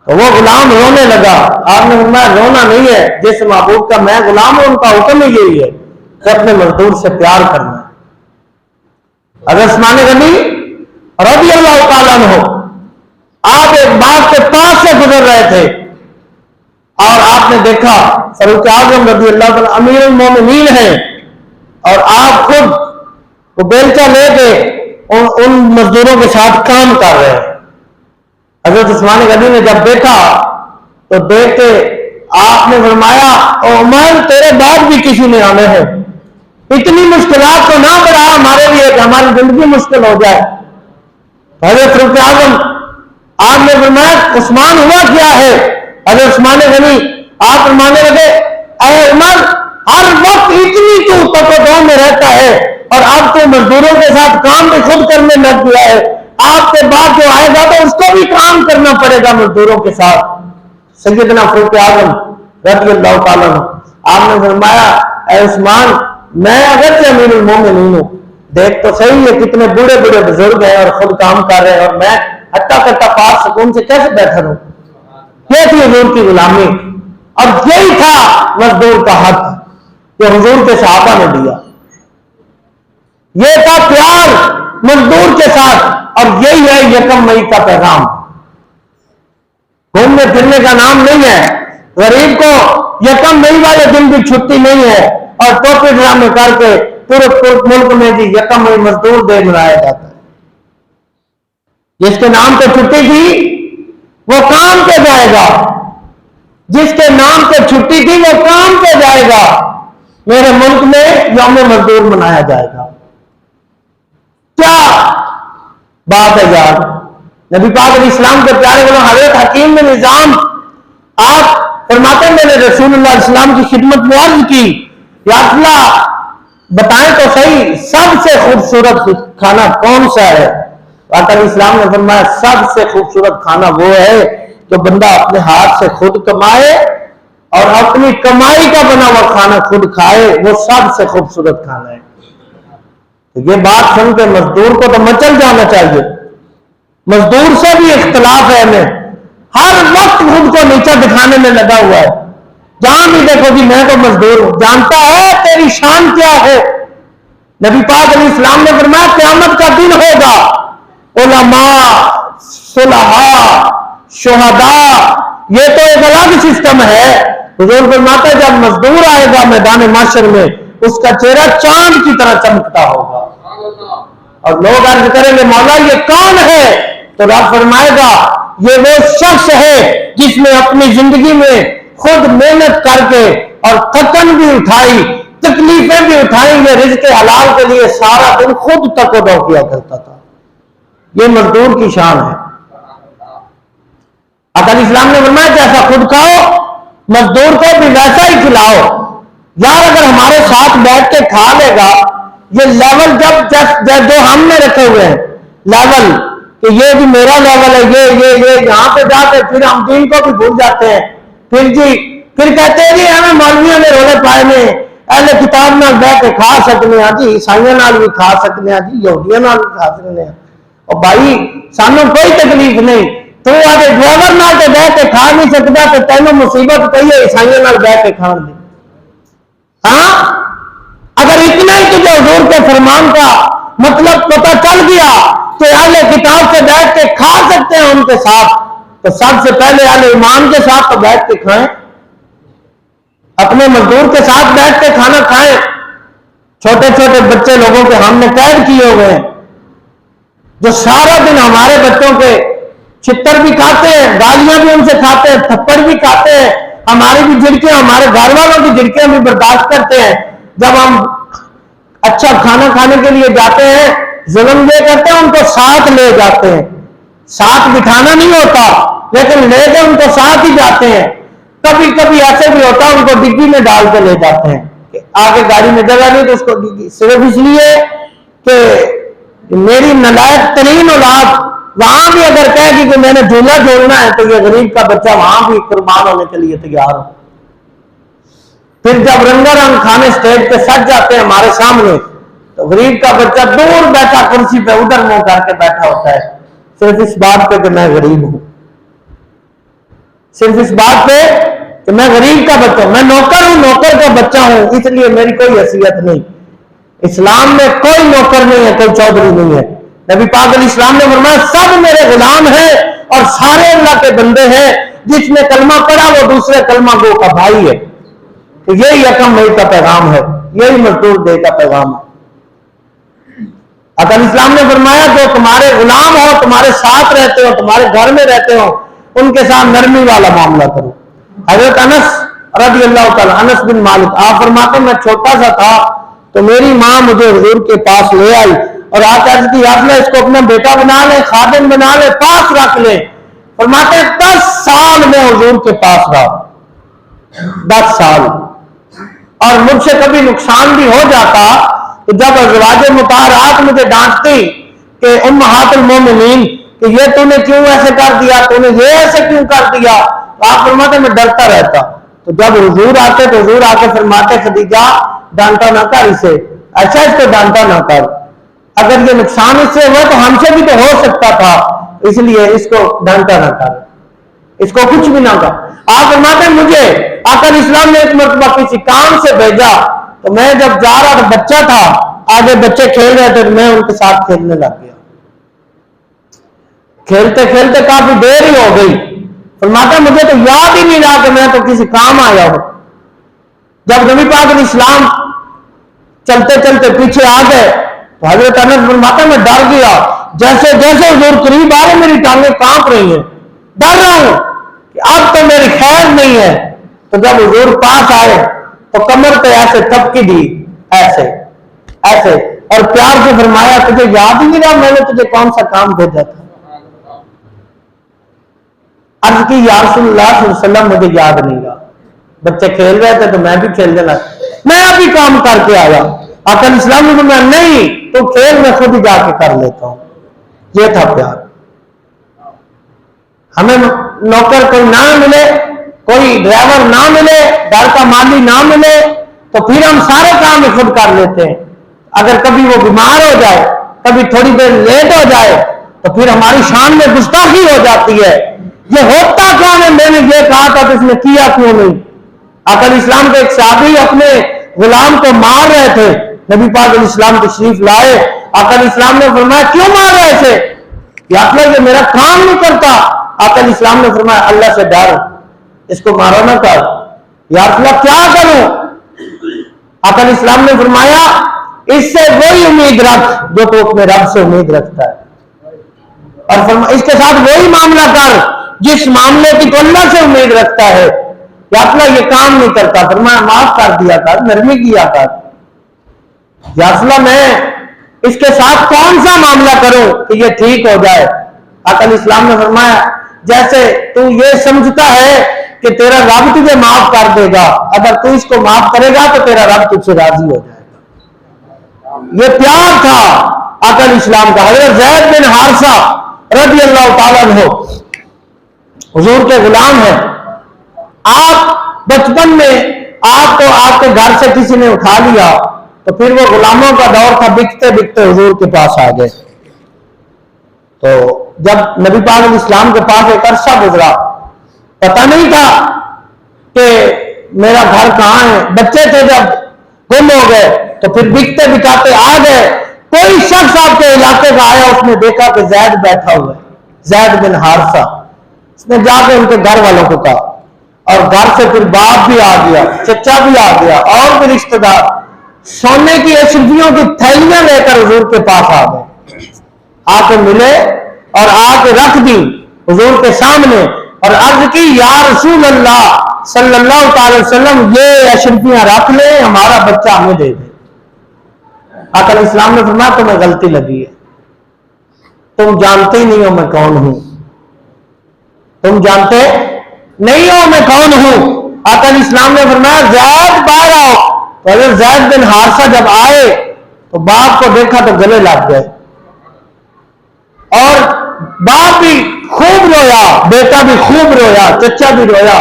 تو وہ غلام رونے لگا. آپ نے فرمایا رونا نہیں ہے، جس محبوب کا میں غلام ہوں ان کا حکم ہی یہی ہے کہ اپنے مزدور سے پیار کرنا ہے. اگر عثمان غنی رضی اللہ تعالیٰ عنہ آپ ایک باغ کے پاس سے گزر رہے تھے اور آپ نے دیکھا فاروق اعظم رضی اللہ تعالیٰ امیر المومنین ہیں اور آپ خود وہ بیلچہ لے کے ان مزدوروں کے ساتھ کام کر رہے ہیں. حضرت عثمان غنی نے جب دیکھا تو دیکھ کے آپ نے فرمایا عمر تیرے بعد بھی کسی نے آنے ہیں، اتنی مشکلات کو نہ بڑھا ہمارے لیے کہ ہماری زندگی مشکل ہو جائے. حضرت فاروق اعظم آپ نے فرمایا عثمان ہوا کیا ہے؟ حضرت عثمان غنی آپ فرمانے لگے اے عمر ہر وقت اتنی تو تقدم میں رہتا ہے اور اب تو مزدوروں کے ساتھ کام بھی خود کرنے لگ گیا ہے، آپ کے بعد جو آئے گا تو اس کو بھی کام کرنا پڑے گا مزدوروں کے ساتھ. سیدنا فاروق اعظم رضی اللہ تعالیٰ عنہ آپ نے فرمایا اے عثمان میں اگرچہ امیر المومنین ہوں، دیکھ تو صحیح ہے کتنے بوڑھے بوڑھے بزرگ ہیں اور خود کام کر رہے ہیں اور میں ہٹا کٹا پاک سکون سے کیسے بیٹھا رہوں. یہ تھی حضور کی غلامی اور یہی تھا مزدور کا حق کہ حضور کے صحابہ نے دیا. یہ تھا پیار مزدور کے ساتھ اور یہی ہے یکم مئی کا پیغام. گھومنے پھرنے کا نام نہیں ہے. غریب کو یکم مئی والے دن بھی چھٹی نہیں ہے اور ٹوپی ڈرامے کر کے پورے ملک میں بھی یکم مئی مزدور ڈے منایا جاتا ہے. جس کے نام پہ چھٹی تھی وہ کام پہ جائے گا، جس کے نام پہ چھٹی تھی وہ کام پہ جائے گا. میرے ملک میں یوم مزدور منایا جائے گا. کیا بات ہے یار. نبی پاک علیہ السلام کے پیارے غلام حضرت حکیم بن نظام آپ فرماتے ہیں میں نے رسول اللہ علیہ السلام کی خدمت میں عرض کی یا اللہ بتائیں تو صحیح سب سے خوبصورت کھانا کون سا ہے؟ آقا علیہ السلام نے فرمایا سب سے خوبصورت کھانا وہ ہے جو بندہ اپنے ہاتھ سے خود کمائے اور اپنی کمائی کا بنا ہوا کھانا خود کھائے، وہ سب سے خوبصورت کھانا ہے۔ تو یہ بات سن کے مزدور کو تو مچل جانا چاہیے۔ مزدور سے بھی اختلاف ہے ہمیں، ہر وقت خود کو نیچا دکھانے میں لگا ہوا ہے۔ جہاں بھی دیکھو جی میں تو مزدور ہوں، جانتا ہے تیری شان کیا ہے؟ نبی پاک علیہ السلام نے فرمایا قیامت کا دن ہوگا، علماء، صلحاء، شہداء، یہ تو ایک الگ سسٹم ہے۔ حضور فرماتے ہیں جب مزدور آئے گا میدان محشر میں، اس کا چہرہ چاند کی طرح چمکتا ہوگا، اور لوگ عرض کریں گے مولا یہ کون ہے؟ تو رب فرمائے گا یہ وہ شخص ہے جس نے اپنی زندگی میں خود محنت کر کے اور تھکن بھی اٹھائی، تکلیفیں بھی اٹھائیں، یہ رزق حلال کے لیے سارا دن خود تک و دو کیا کرتا تھا۔ یہ مزدور کی شان ہے۔ آقا علیہ السلام نے فرمایا جیسا خود کھاؤ مزدور کو بھی ویسا ہی کھلاؤ۔ یار اگر ہمارے ساتھ بیٹھ کے کھا لے گا، یہ لیول جب جو ہم نے رکھے ہوئے ہیں لیول کہ یہ بھی میرا لیول ہے، یہ یہاں پہ جا کے پھر ہم دین کو بھی بھول جاتے ہیں، پھر کہتے ہیں جی ہمیں مولویوں نے رولے پائے نے اہل کتاب نال بیٹھ کے کھا سکنے ہیں جی، عیسائیوں نال بھی کھا سکنے ہیں جی، یہودیوں نال بھی کھا سکنے ہیں۔ اور بھائی سانوں کوئی تکلیف نہیں، تو آگے ڈرائیور نال تو بیٹھ کے کھا نہیں سکتا تو تینوں مصیبت پئی ہے عیسائیوں نال بیٹھ کے کھان دی۔ ہاں اگر اتنا ہی تجھے حضور کے فرمان کا مطلب پتہ چل گیا کہ اہل کتاب سے بیٹھ کے کھا سکتے ہیں ان کے ساتھ، تو سب سے پہلے اہل ایمان کے ساتھ تو بیٹھ کے کھائیں، اپنے مزدور کے ساتھ بیٹھ کے کھانا کھائیں۔ چھوٹے چھوٹے بچے لوگوں کے ہم نے قید کیے ہوئے ہیں جو سارا دن ہمارے بچوں کے چھتر بھی کھاتے ہیں، گالیاں بھی ان سے کھاتے ہیں، تھپڑ بھی کھاتے ہیں، ہماری بھی جھڑکیاں، ہمارے گھر والوں کی جھڑکیاں بھی برداشت کرتے ہیں۔ جب ہم اچھا کھانا کھانے کے لیے جاتے ہیں ظلم یہ کرتے ہیں، ان کو ساتھ لے جاتے ہیں، ساتھ بٹھانا نہیں ہوتا لیکن لے کے ان کو ساتھ ہی جاتے ہیں۔ کبھی کبھی ایسے بھی ہوتا ہے ان کو ڈگی میں ڈال کے لے جاتے ہیں کہ آگے گاڑی میں جگہ نہیں تو اس کو ڈگی، صرف اس لیے کہ میری نالائق ترین اولاد وہاں بھی اگر کہے گی کہ میں نے جھولا جھولنا ہے تو یہ غریب کا بچہ وہاں بھی قربان ہونے کے لیے تیار ہو۔ پھر جب رنگا رنگ کھانے سٹیج پہ سج جاتے ہیں ہمارے سامنے تو غریب کا بچہ دور بیٹھا کرسی پہ ادھر منہ کر کے بیٹھا ہوتا ہے، صرف اس بات پہ کہ میں غریب ہوں، صرف اس بات پہ کہ میں غریب کا بچہ ہوں، میں نوکر ہوں، نوکر کا بچہ ہوں، اس لیے میری کوئی حیثیت نہیں۔ اسلام میں کوئی نوکر نہیں ہے، کوئی چودھری نہیں ہے۔ نبی پاک علیہ السلام نے فرمایا سب میرے غلام ہیں اور سارے اللہ کے بندے ہیں، جس نے کلمہ پڑھا وہ دوسرے کلمہ گو کا بھائی ہے۔ تو یہی یکم مئی کا پیغام ہے، یہی مزدور ڈے کا پیغام ہے۔ آقا علیہ السلام نے فرمایا جو تمہارے غلام ہو، تمہارے ساتھ رہتے ہو، تمہارے گھر میں رہتے ہو، ان کے ساتھ نرمی والا معاملہ کرو۔ حضرت انس رضی اللہ تعالیٰ، انس بن مالک، آپ فرماتے ہیں میں چھوٹا سا تھا تو میری ماں مجھے حضور کے پاس لے آئی اور آ کر کی آپ نے اس کو اپنا بیٹا بنا لے، خادم بنا لے، پاس رکھ لے۔ فرماتے ہیں 10 سال میں حضور کے پاس رہا، 10 سال، اور مجھ سے کبھی نقصان بھی ہو جاتا تو جب ازواج مطہرات مجھے ڈانٹتی کہ امہات المومنین کہ یہ تو نے کیوں ایسے کر دیا، تو نے یہ ایسے کیوں کر دیا، آپ فرماتے میں ڈرتا رہتا۔ تو جب حضور آتے تو حضور آ کے فرماتے خدیجہ ڈانٹا نہ کر اسے، اچھا اس کو ڈانٹا نہ کر، اگر یہ نقصان اس سے ہوا تو ہم سے بھی تو ہو سکتا تھا، اس لیے اس کو ڈانٹا نہ کر، اس کو کچھ بھی نہ کر۔ آپ فرماتے ہیں مجھے آقا علیہ السلام نے ایک مرتبہ کسی کام سے بھیجا تو میں جب جا رہا تھا، بچہ تھا، آگے بچے کھیل رہے تھے، میں ان کے ساتھ کھیلنے لگ گیا، کھیلتے کھیلتے کافی دیر ہی ہو گئی۔ فرماتا مجھے تو یاد ہی نہیں رہا کہ میں تو کسی کام آیا ہوں۔ جب نبی پاک علیہ السلام چلتے چلتے پیچھے آ گئے تو حضرت انس فرماتا میں ڈر گیا، جیسے جیسے حضور قریب آ رہے میری ٹانگیں کانپ رہی ہیں، ڈر رہا ہوں کہ اب تو میری خیر نہیں ہے۔ تو جب حضور پاس آئے تو کمر پہ ایسے تھپکی دی، ایسے ایسے، اور پیار سے فرمایا تجھے یاد ہی نہیں رہا میں نے تجھے کون سا کام بھیجا تھا؟ عرض کی یا رسول اللہ صلی اللہ علیہ وسلم مجھے یاد نہیں رہا، بچے کھیل رہے تھے تو میں بھی کھیلنے لگا۔ میں ابھی کام کر کے آیا. آقا علیہ السلام نے فرمایا نہیں تو کھیل میں خود ہی جا کے کر لیتا ہوں. یہ تھا پیار. ہمیں نوکر کوئی نہ ملے, کوئی ڈرائیور نہ ملے, گھر کا مالی نہ ملے تو پھر ہم سارے کام خود کر لیتے ہیں. اگر کبھی وہ بیمار ہو جائے, کبھی تھوڑی دیر لیٹ ہو جائے تو پھر ہماری شان میں گستاخی ہو جاتی ہے. یہ ہوتا کیا ہے, میں نے یہ کہا تھا تو اس نے کیا کیوں نہیں. آقا علیہ السلام کے ایک صحابی اپنے غلام کو مار رہے تھے, نبی پاک علیہ السلام تشریف لائے. آقا علیہ السلام نے فرمایا کیوں مار رہے تھے؟ یا یہ میرا کام نہیں کرتا. آقا علیہ السلام نے فرمایا اللہ سے ڈر, اس کو مارو نہ کر. یا اللہ کیا کروں؟ آقا علیہ السلام نے فرمایا اس سے وہی امید رکھ جو تو اپنے رب سے امید رکھتا ہے, اور اس کے ساتھ وہی معاملہ کر جس معاملے کی تو اللہ سے امید رکھتا ہے. یا اللہ یہ کام نہیں کرتا, فرمایا معاف کر دیا کر, نرمی کیا کر. یا اللہ میں اس کے ساتھ کون سا معاملہ کروں کہ یہ ٹھیک ہو جائے؟ آقا علیہ السلام نے فرمایا جیسے تو یہ سمجھتا ہے کہ تیرا رب تجھے معاف کر دے گا, اگر تو اس کو معاف کرے گا تو تیرا رب تجھ سے راضی ہو جائے گا. یہ پیار تھا آقا علیہ السلام کا. حضرت زید بن حارثہ رضی اللہ تعالیٰ عنہ حضور کے غلام ہیں. آپ بچپن میں آپ کو آپ کے گھر سے کسی نے اٹھا لیا تو پھر وہ غلاموں کا دور تھا, بکتے بکتے حضور کے پاس آ گئے. تو جب نبی پاک علیہ السلام کے پاس ایک عرصہ گزرا, پتہ نہیں تھا کہ میرا گھر کہاں ہے. بچے تھے جب گم ہو گئے تو پھر بکتے بکاتے آ گئے. کوئی شخص آپ کے علاقے کا آیا, اس نے دیکھا کہ زید بیٹھا ہوا ہے, زید بن حارثہ. اس نے جا کے ان کے گھر والوں کو کہا, اور گھر سے پھر باپ بھی آ گیا, چچا بھی آ گیا, اور بھی رشتہ دار سونے کی اشرفیوں کی تھیلیاں لے کر حضور کے پاس آ گئے. آ کے ملے اور آ کے رکھ دی حضور کے سامنے اور عرض کی یا رسول اللہ صلی اللہ تعالی وسلم یہ اشرفیاں رکھ لیں, ہمارا بچہ ہمیں دے دے. آقا علیہ السلام نے فرمایا تمہیں غلطی لگی ہے, تم جانتے ہی نہیں ہو میں کون ہوں, تم جانتے نہیں ہو میں کون ہوں. آقا علیہ السلام نے فرمایا زید باہر آؤ. تو حضرت زید بن حارثہ جب آئے تو باپ کو دیکھا تو گلے لگ گئے, اور باپ بھی خوب رویا, بیٹا بھی خوب رویا, چچا بھی رویا.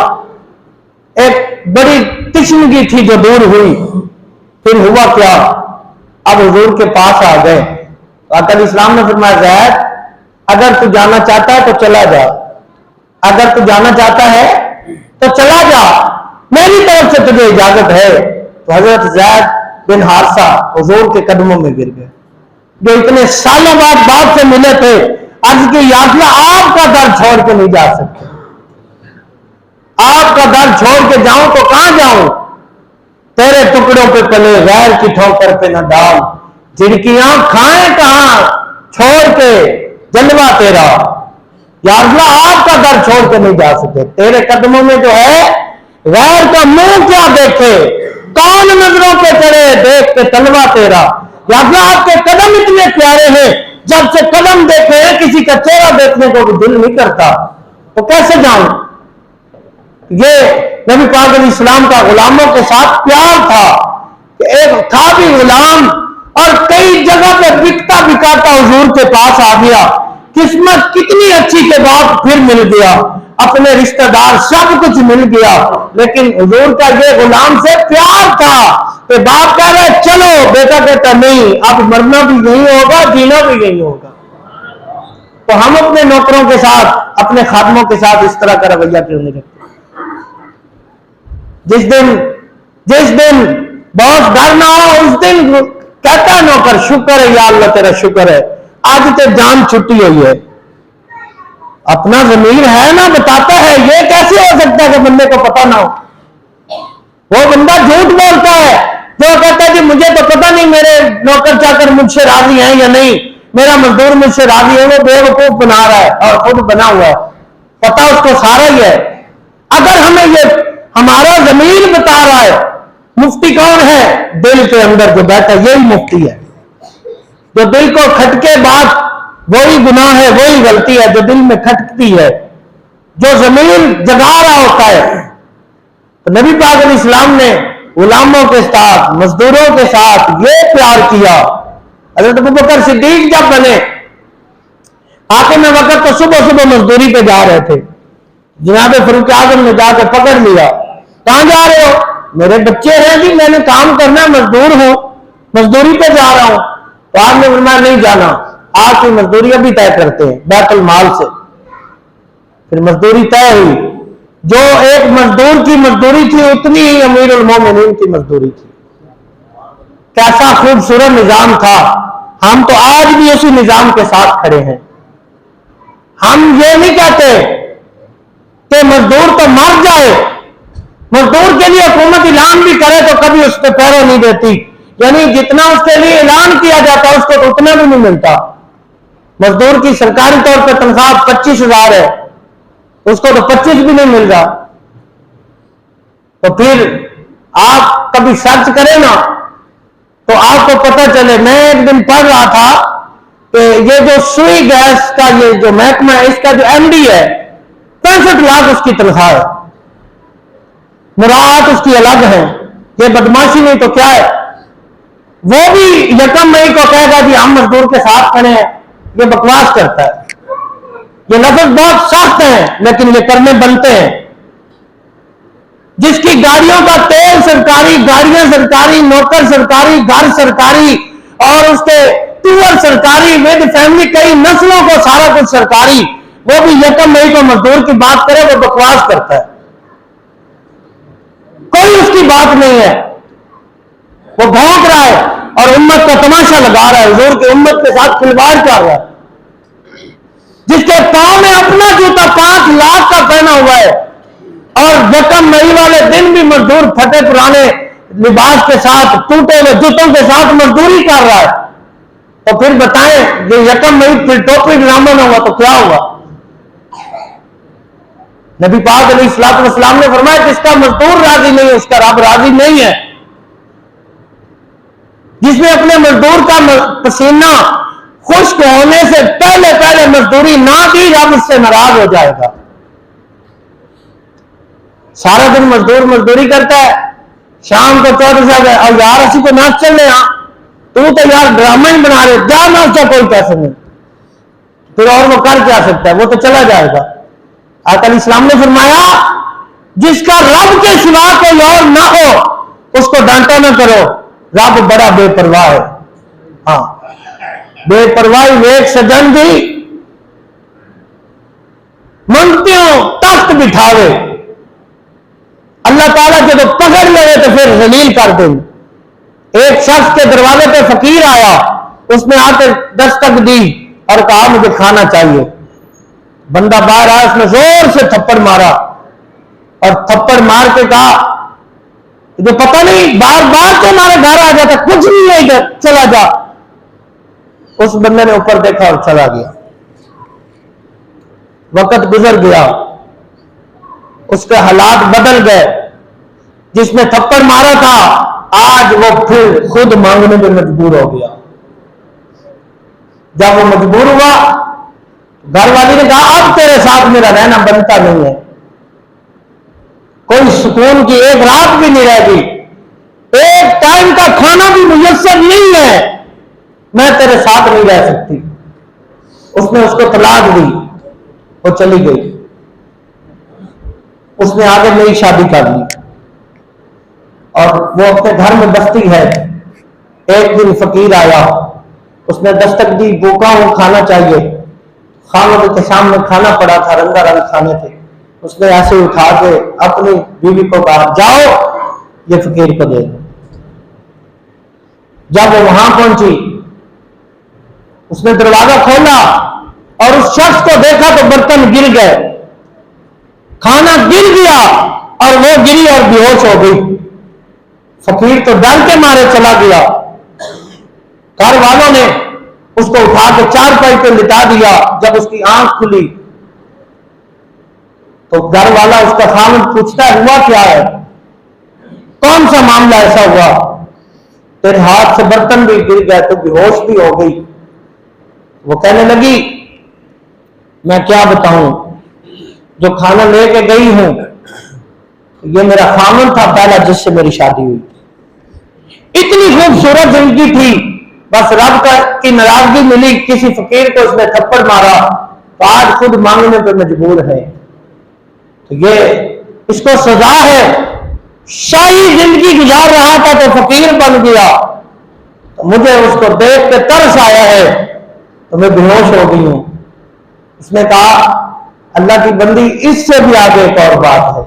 ایک بڑی تشنگی تھی جو دور ہوئی. پھر ہوا کیا, اب حضور کے پاس آ گئے. آقا علیہ السلام نے فرمایا زید اگر تو جانا چاہتا ہے تو چلا جا, اگر تو جانا چاہتا ہے تو چلا جا, میری طرف سے تجھے اجازت ہے. تو حضرت زید بن حارثہ حضور کے قدموں میں گر گئے, جو اتنے سالوں بعد باپ سے ملے تھے. عرض کی یا اللہ آپ کا در چھوڑ کے نہیں جا سکتے, آپ کا در چھوڑ کے جاؤں تو کہاں جاؤں, تیرے ٹکڑوں پہ پلے غیر کی ٹھوکر پہ نہ ڈال, جھڑکیاں کھائیں کہاں چھوڑ کے جلوہ تیرا. یا اللہ آپ کا در چھوڑ کے نہیں جا سکتے, تیرے قدموں میں جو ہے غیر کا منہ کیا دیکھے, کون نظروں پہ چڑھے دیکھ کے تلوہ تیرا. یا اللہ آپ کے قدم اتنے پیارے ہیں, جب سے قدم دیکھے ہیں کسی کا چہرہ دیکھنے کو بھی دل نہیں کرتا, تو کیسے جاؤں. یہ نبی پاک علیہ السلام کا غلاموں کے ساتھ پیار تھا کہ ایک تھا بھی غلام اور کئی جگہ پہ بکتا بکاتا حضور کے پاس آ گیا. قسمت کتنی اچھی کے بعد پھر مل گیا, اپنے رشتہ دار سب کچھ مل گیا, لیکن حضور کا یہ غلام سے پیار تھا کہ باپ کہہ رہے چلو, بیٹا کہتا نہیں اب مرنا بھی یہی ہوگا جینا بھی یہی ہوگا. تو ہم اپنے نوکروں کے ساتھ اپنے خادموں کے ساتھ اس طرح کا رویہ کیوں نہیں رکھتے؟ جس دن باس گھر نہ ہو اس دن کہتا ہے نوکر شکر ہے یا اللہ تیرا شکر ہے آج تے جان چھٹی ہوئی ہے. اپنا ضمیر ہے نا بتاتا ہے. یہ کیسے ہو سکتا ہے کہ بندے کو پتہ نہ ہو؟ وہ بندہ جھوٹ بولتا ہے جو کہتا ہے کہ مجھے تو پتہ نہیں میرے نوکر چاکر مجھ سے راضی ہیں یا نہیں, میرا مزدور مجھ سے راضی ہے. وہ بے وقوف بنا رہا ہے اور خود بنا ہوا ہے, پتہ اس کو سارا ہی ہے. اگر ہمیں یہ ہمارا ضمیر بتا رہا ہے, مفتی کون ہے؟ دل کے اندر جو بیٹھا یہی مفتی ہے. جو دل کو کھٹکے بات وہی گناہ ہے, وہی غلطی ہے جو دل میں کھٹکتی ہے, جو ضمیر جگا رہا ہوتا ہے. تو نبی پاک علیہ السلام نے غلاموں کے ساتھ، مزدوروں کے ساتھ یہ پیار کیا. حضرت ابوبکر صدیق جب بنے حاکم وقت تو صبح صبح مزدوری پہ جا رہے تھے. جناب فاروق اعظم نے جا کے پکڑ لیا. کہاں جا رہے ہو؟ میرے بچے ہیں جی، میں نے کام کرنا ہے، مزدور ہوں، مزدوری پہ جا رہا ہوں. تو آپ نے فرمایا نہیں جانا، آپ کی مزدوری ابھی طے کرتے ہیں بیت المال سے. پھر مزدوری طے ہوئی. جو ایک مزدور کی مزدوری تھی اتنی ہی امیر المومنین کی مزدوری تھی. کیسا خوبصورت نظام تھا. ہم تو آج بھی اسی نظام کے ساتھ کھڑے ہیں. ہم یہ نہیں کہتے کہ مزدور تو مر جائے، مزدور کے لیے حکومت اعلان بھی کرے تو کبھی اس پہ پیرو نہیں دیتی. یعنی جتنا اس کے لیے اعلان کیا جاتا ہے اس کو تو اتنا بھی نہیں ملتا. مزدور کی سرکاری طور پہ تنخواہ 25,000 ہے، اس کو تو 25 بھی نہیں مل رہا. تو پھر آپ کبھی سرچ کریں نا تو آپ کو پتہ چلے. میں ایک دن پڑھ رہا تھا کہ یہ جو سوئی گیس کا یہ جو محکمہ ہے اس کا جو ایم ڈی ہے 65 لاکھ اس کی تنخواہ ہے. مراعات اس کی الگ ہے. یہ بدماشی نہیں تو کیا ہے. وہ بھی 1 مئی کو کہے گا جی ہم مزدور کے ساتھ کھڑے ہیں. یہ بکواس کرتا ہے. یہ لفظ بہت سخت ہیں لیکن یہ کرنے بنتے ہیں. جس کی گاڑیوں کا تیل سرکاری، گاڑیاں سرکاری، نوکر سرکاری، گھر سرکاری اور اس کے ٹور سرکاری، ود فیملی کئی نسلوں کو سارا کچھ سرکاری، وہ بھی 1 مئی کو مزدور کی بات کرے وہ بکواس کرتا ہے. کوئی اس کی بات نہیں ہے. وہ بھونک رہا ہے اور امت کا تماشا لگا رہا ہے. حضور کی امت کے ساتھ کھلواڑ کر رہا ہے. جس کے پاؤں میں اپنا جوتا 5 لاکھ کا پہنا ہوا ہے اور 1 مئی والے دن بھی مزدور پھٹے پرانے لباس کے ساتھ ٹوٹے ہوئے جوتوں کے ساتھ مزدوری کر رہا ہے. تو پھر بتائیں یہ 1 مئی پھر ٹوپی ڈرامہ نہ ہوا تو کیا ہوا. نبی پاک علیہ الصلوۃ والسلام نے فرمایا جس کا مزدور راضی نہیں ہے اس کا رب راضی نہیں ہے. جس نے اپنے مزدور کا پسینہ خشک ہونے سے پہلے مزدوری نہ دی رب اس سے ناراض ہو جائے گا. سارا دن مزدور مزدوری کرتا ہے، شام کو 14 صاحب ہے اور یار اسی کو ناچ چل رہے ہاں تو یار ڈرامہ ہی بنا رہے جا ناچا کوئی پیسے نہیں. پھر اور وہ کر کیا سکتا ہے، وہ تو چلا جائے گا. آقا علیہ السلام نے فرمایا جس کا رب کے سوا کوئی اور نہ ہو اس کو ڈانٹا نہ کرو، رب بڑا بے پرواہ ہے. ہاں بے پرواہی ویک سجن دی منگتیوں تخت بٹھاوے. اللہ تعالیٰ جب پکڑ لے تو پھر ذلیل کر دیں. ایک شخص کے دروازے پہ فقیر آیا، اس نے آ کے دستک دی اور کہا مجھے کھانا چاہیے. بندہ باہر آیا، اس نے زور سے تھپڑ مارا اور تھپڑ مار کے کہا جو پتہ نہیں بار بار تو ہمارے گھر آ جاتا کچھ نہیں ہے ادھر چلا جا. اس بندے نے اوپر دیکھا اور چلا گیا. وقت گزر گیا، اس کے حالات بدل گئے. جس نے تھپڑ مارا تھا آج وہ پھر خود مانگنے میں مجبور ہو گیا. جب وہ مجبور ہوا گھر والی نے کہا اب تیرے ساتھ میرا رہنا بنتا نہیں ہے. کوئی سکون کی ایک رات بھی نہیں رہ گئی، ایک ٹائم کا کھانا بھی میسر نہیں ہے، میں تیرے ساتھ نہیں رہ سکتی. اس نے اس کو طلاق دی، وہ چلی گئی. اس نے آگے نئی شادی کر لی اور وہ اپنے گھر میں بستی ہے. ایک دن فقیر آیا، اس نے دستک دی بھوکا ہوں کھانا چاہیے. خامد کے سامنے کھانا پڑا تھا، رنگا رنگ کھانے تھے. اس نے ایسے اٹھا کے اپنی بیوی کو کہا جاؤ یہ فقیر کو دے. جب وہ وہاں پہنچی اس نے دروازہ کھولا اور اس شخص کو دیکھا تو برتن گر گئے، کھانا گر گیا اور وہ گری اور بے ہوش ہو گئی. فقیر تو ڈر کے مارے چلا گیا. گھر والوں نے اس کو اٹھا کے 4 پائی پہ لٹا دیا. جب اس کی آنکھ کھلی تو گھر والا اس کا خامد پوچھتا ہے ہوا کیا ہے، کون سا معاملہ ایسا ہوا، تیرے ہاتھ سے برتن بھی گر گئے تو بے ہوش بھی ہو گئی. وہ کہنے لگی میں کیا بتاؤں، جو کھانا لے کے گئی ہوں یہ میرا خامن تھا پہلا جس سے میری شادی ہوئی تھی، اتنی خوبصورت زندگی تھی، بس رب کی ناراضگی ملی، کسی فقیر کو اس نے تھپڑ مارا تو آج خود مانگنے پہ مجبور ہے۔ تو یہ اس کو سزا ہے، شاہی زندگی گزار رہا تھا تو فقیر بن گیا، تو مجھے اس کو دیکھ کے ترس آیا ہے تو میں بے ہوش ہو گئی ہوں۔ اس نے کہا اللہ کی بندی اس سے بھی آگے ایک اور بات ہے،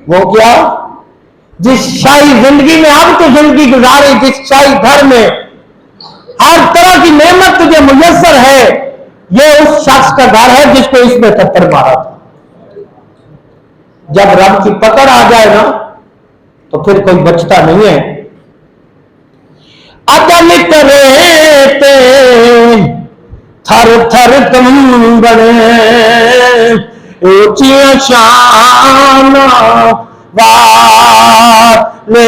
وہ کیا؟ جس شاہی زندگی میں اب تو زندگی گزاری، جس شاہی گھر میں ہر طرح کی نعمت تجھے میسر ہے، یہ اس شخص کا گھر ہے جس کو اس میں تھپڑ مارا تھا۔ جب رب کی پکڑ آ جائے نا تو پھر کوئی بچتا نہیں ہے۔ عدل کرے تے تھر تھر تم بنے، اونچیاں شان والے،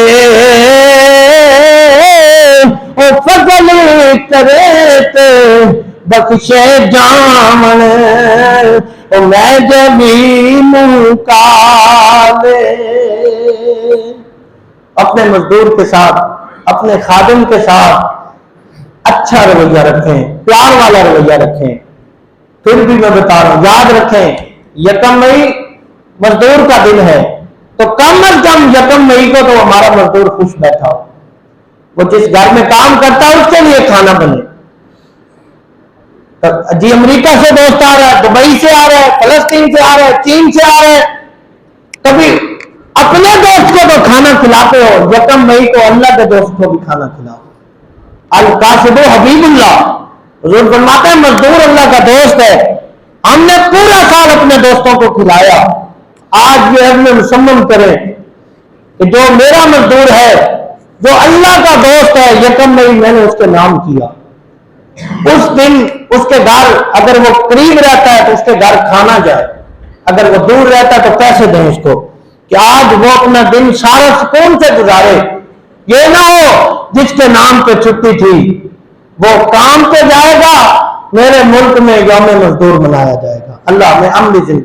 او فضل کرے تے بخشے جامن، او میں جبین کالے۔ اپنے مزدور کے ساتھ، اپنے خادم کے ساتھ اچھا رویہ رکھیں، پیار والا رویہ رکھیں۔ پھر بھی میں بتا رہا ہوں، یاد رکھیں یکم مئی مزدور کا دن ہے، تو کم از کم یکم مئی کو تو ہمارا مزدور خوش بیٹھا ہو، وہ جس گھر میں کام کرتا ہے اس کے لیے کھانا بنے۔ جی امریکہ سے دوست آ رہا ہے، دبئی سے آ رہا ہے، فلسطین سے آ رہا ہے، چین سے آ رہا ہے، کبھی اپنے دوست کو تو کھانا کھلاتے ہو، یکم مئی کو اللہ کے دوست کو بھی کھانا کھلاؤ۔ القاسب حبیب اللہ، حضور فرماتے ہیں مزدور اللہ کا دوست ہے، ہم نے پورا سال اپنے دوستوں کو کھلایا، آج یہ عزم مصمم کریں کہ جو میرا مزدور ہے، جو اللہ کا دوست ہے، یکم مئی میں نے اس کے نام کیا، اس دن اس کے گھر اگر وہ قریب رہتا ہے تو اس کے گھر کھانا جائے، اگر وہ دور رہتا ہے تو پیسے دیں اس کو، کہ آج وہ اپنا دن سارا سکون سے گزارے۔ یہ نہ ہو جس کے نام پہ چھٹی تھی وہ کام پہ جائے گا، میرے ملک میں یوم مزدور منایا جائے گا۔ اللہ ہمیں عملی زندگی